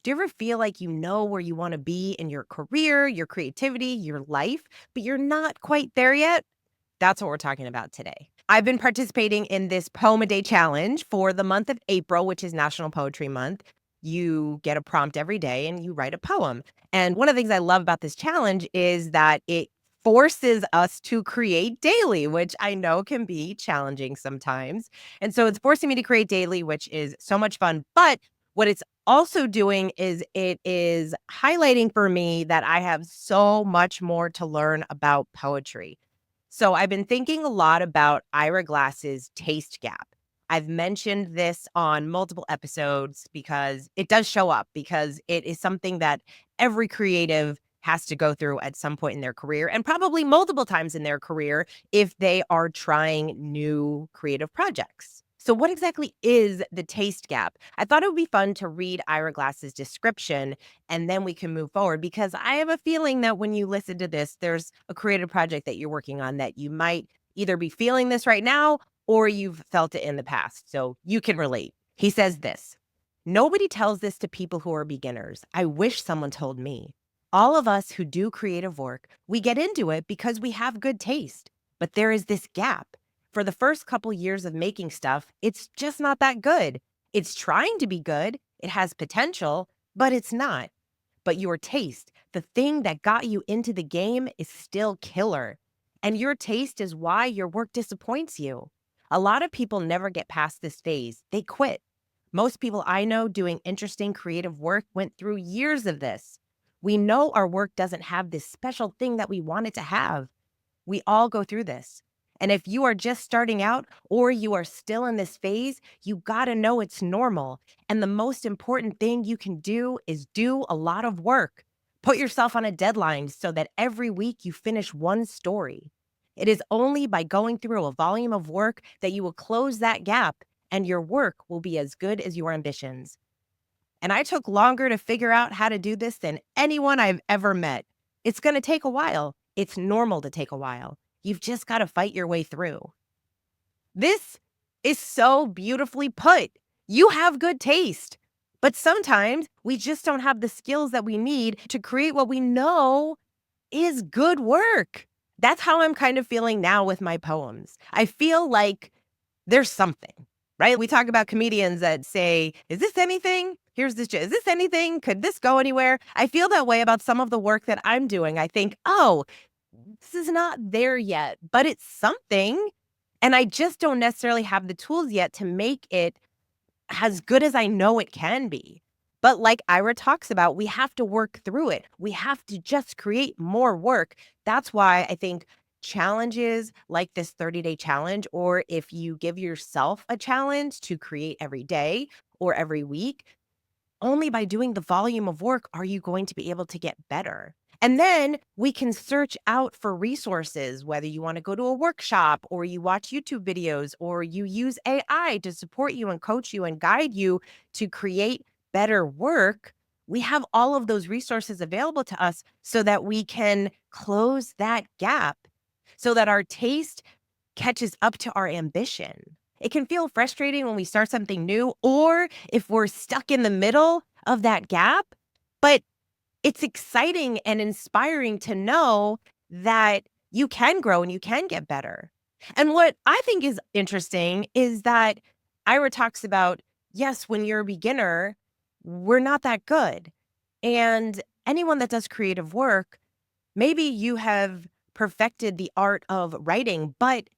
Do you ever feel like you know where you want to be in your career, your creativity, your life, but you're not quite there yet? That's what we're talking about today. I've been participating in this Poem a Day challenge for the month of April, which is National Poetry Month. You get a prompt every day and you write a poem. And one of the things I love about this challenge is that it forces us to create daily, which I know can be challenging sometimes. And so it's forcing me to create daily, which is so much fun. But what it's also doing is it is highlighting for me that I have so much more to learn about poetry. So I've been thinking a lot about Ira Glass's taste gap. I've mentioned this on multiple episodes because it does show up, because it is something that every creative has to go through at some point in their career, and probably multiple times in their career if they are trying new creative projects. So, what exactly is the taste gap? I thought it would be fun to read Ira Glass's description and then we can move forward, because I have a feeling that when you listen to this, there's a creative project that you're working on that you might either be feeling this right now or you've felt it in the past. So you can relate. He says this: Nobody tells this to people who are beginners. I wish someone told me. All of us who do creative work, we get into it because we have good taste. But there is this gap. For the first couple years of making stuff, it's just not that good. It's trying to be good, it has potential, but it's not. But your taste, the thing that got you into the game, is still killer. And your taste is why your work disappoints you. A lot of people never get past this phase. They quit. Most people I know doing interesting creative work went through years of this. We know our work doesn't have this special thing that we want it to have. We all go through this. And if you are just starting out or you are still in this phase, you got to know it's normal. And the most important thing you can do is do a lot of work. Put yourself on a deadline so that every week you finish one story. It is only by going through a volume of work that you will close that gap, and your work will be as good as your ambitions. And I took longer to figure out how to do this than anyone I've ever met. It's going to take a while. It's normal to take a while. You've just got to fight your way through. This is so beautifully put. You have good taste, but sometimes we just don't have the skills that we need to create what we know is good work. That's how I'm kind of feeling now with my poems. I feel like there's something, right? We talk about comedians that say, is this anything? Here's this. Is this anything? Could this go anywhere? I feel that way about some of the work that I'm doing. I think, oh, this is not there yet, but it's something. And I just don't necessarily have the tools yet to make it as good as I know it can be. But like Ira talks about, we have to work through it. We have to just create more work. That's why I think challenges like this 30-day challenge, or if you give yourself a challenge to create every day or every week, only by doing the volume of work are you going to be able to get better. And then we can search out for resources, whether you want to go to a workshop or you watch YouTube videos or you use AI to support you and coach you and guide you to create better work. We have all of those resources available to us so that we can close that gap, so that our taste catches up to our ambition. It can feel frustrating when we start something new or if we're stuck in the middle of that gap, but it's exciting and inspiring to know that you can grow and you can get better. And what I think is interesting is that Ira talks about, yes, when you're a beginner, we're not that good. And anyone that does creative work, maybe you have perfected the art of writing, but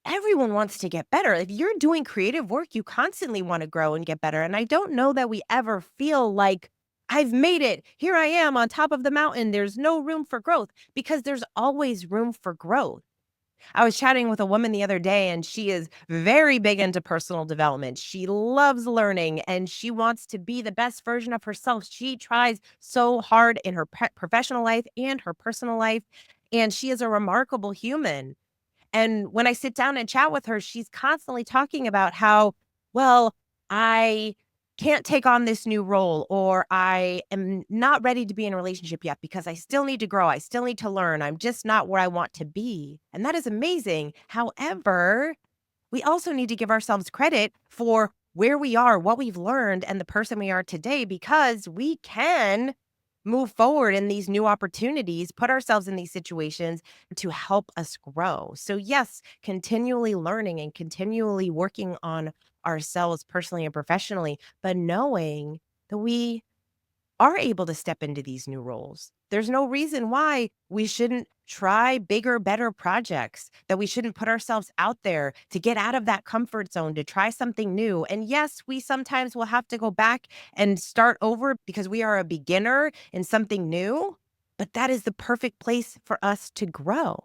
everyone wants to get better. If you're doing creative work, you constantly want to grow and get better. And I don't know that we ever feel like I've made it. Here I am on top of the mountain. There's no room for growth, because there's always room for growth. I was chatting with a woman the other day, and she is very big into personal development. She loves learning and she wants to be the best version of herself. She tries so hard in her professional life and her personal life, and she is a remarkable human. And when I sit down and chat with her, she's constantly talking about how, well, I can't take on this new role, or I am not ready to be in a relationship yet because I still need to grow. I still need to learn. I'm just not where I want to be. And that is amazing. However, we also need to give ourselves credit for where we are, what we've learned, and the person we are today because we can move forward in these new opportunities, put ourselves in these situations to help us grow. So, yes, continually learning and continually working on ourselves personally and professionally, but knowing that we are able to step into these new roles. There's no reason why we shouldn't try bigger, better projects, that we shouldn't put ourselves out there to get out of that comfort zone, to try something new. And yes, we sometimes will have to go back and start over because we are a beginner in something new, but that is the perfect place for us to grow.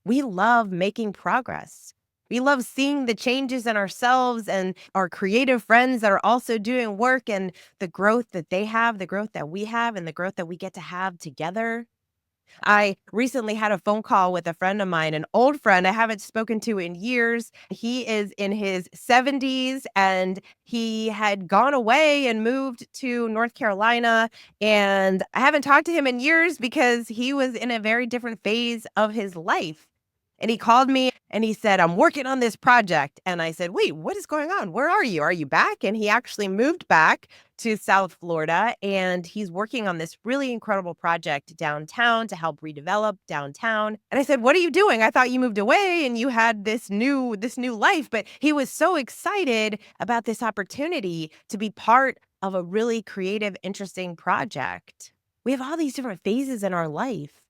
We love making progress. We love seeing the changes in ourselves and our creative friends that are also doing work and the growth that they have, the growth that we have, and the growth that we get to have together. I recently had a phone call with a friend of mine, an old friend I haven't spoken to in years. He is in his 70s and he had gone away and moved to North Carolina. And I haven't talked to him in years because he was in a very different phase of his life. And he called me and he said, I'm working on this project. And I said, wait, what is going on? Where are you? Are you back? And he actually moved back to South Florida and he's working on this really incredible project downtown to help redevelop downtown. And I said, "What are you doing? I thought you moved away and you had this new life." But he was so excited about this opportunity to be part of a really creative, interesting project. We have all these different phases in our life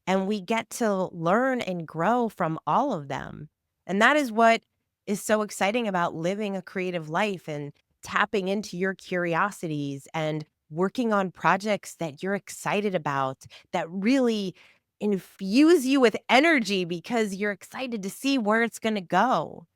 and we get to learn and grow from all of them. And that is what is so exciting about living a creative life and tapping into your curiosities and working on projects that you're excited about that really infuse you with energy because you're excited to see where it's going to go.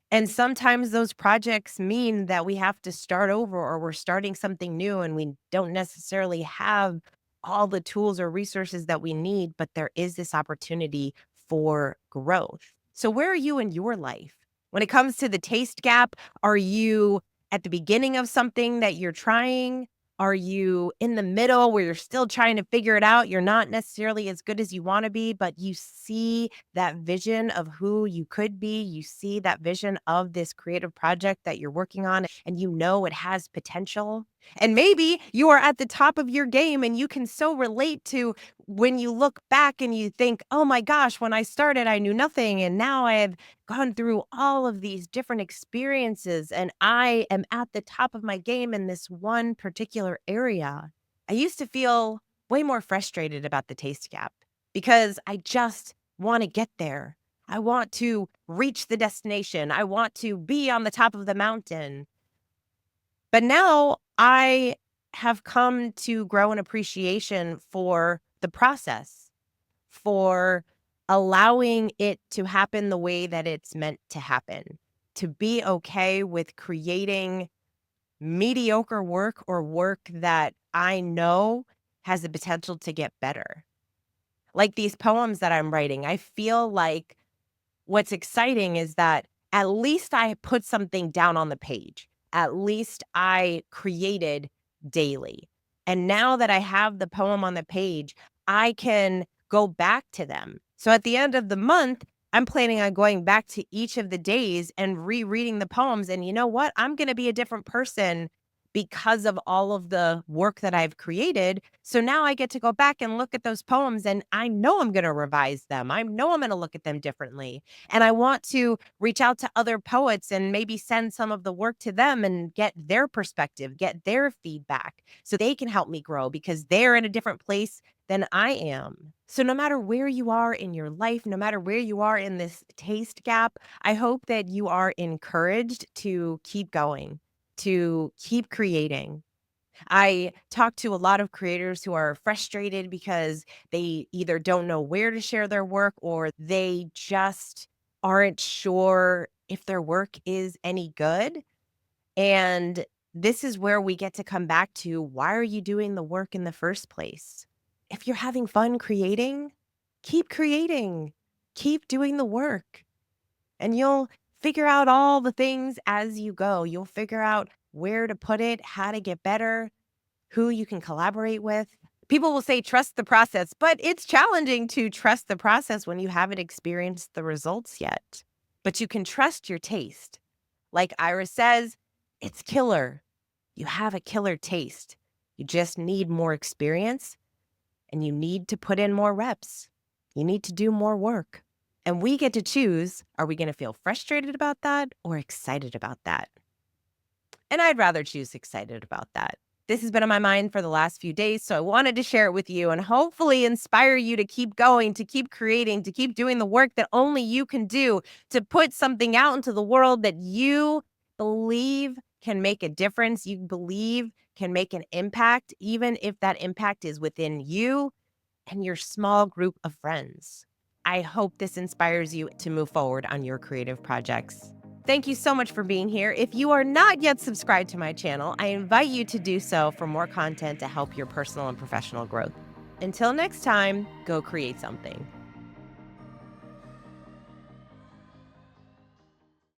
And sometimes those projects mean that we have to start over or we're starting something new and we don't necessarily have all the tools or resources that we need, but there is this opportunity for growth. So, where are you in your life? When it comes to the taste gap, are you at the beginning of something that you're trying? Are you in the middle where you're still trying to figure it out? You're not necessarily as good as you want to be, but you see that vision of who you could be. You see that vision of this creative project that you're working on, and you know it has potential. And maybe you are at the top of your game and you can so relate to when you look back and you think, oh my gosh, when I started, I knew nothing. And now I have gone through all of these different experiences and I am at the top of my game in this one particular area. I used to feel way more frustrated about the taste gap because I just want to get there. I want to reach the destination. I want to be on the top of the mountain. But now I have come to grow an appreciation for the process, for allowing it to happen the way that it's meant to happen, to be okay with creating mediocre work or work that I know has the potential to get better. Like these poems that I'm writing, I feel like what's exciting is that at least I put something down on the page. At least I created daily. And now that I have the poem on the page, I can go back to them. So at the end of the month, I'm planning on going back to each of the days and rereading the poems. And you know what? I'm going to be a different person because of all of the work that I've created. So now I get to go back and look at those poems and I know I'm going to revise them. I know I'm going to look at them differently. And I want to reach out to other poets and maybe send some of the work to them and get their perspective, get their feedback so they can help me grow because they're in a different place than I am. So, no matter where you are in your life, no matter where you are in this taste gap, I hope that you are encouraged to keep going, to keep creating. I talk to a lot of creators who are frustrated because they either don't know where to share their work or they just aren't sure if their work is any good. And this is where we get to come back to why are you doing the work in the first place? If you're having fun creating, keep doing the work, and you'll figure out all the things as you go. You'll figure out where to put it, how to get better, who you can collaborate with. People will say trust the process, but it's challenging to trust the process when you haven't experienced the results yet. But you can trust your taste. Like Ira says, It's killer. You have a killer taste. You just need more experience and you need to put in more reps. You need to do more work. And we get to choose, are we going to feel frustrated about that or excited about that? And I'd rather choose excited about that. This has been on my mind for the last few days, so I wanted to share it with you and hopefully inspire you to keep going, to keep creating, to keep doing the work that only you can do, to put something out into the world that you believe can make a difference, you believe can make an impact, even if that impact is within you and your small group of friends. I hope this inspires you to move forward on your creative projects. Thank you so much for being here. If you are not yet subscribed to my channel, I invite you to do so for more content to help your personal and professional growth. Until next time, go create something.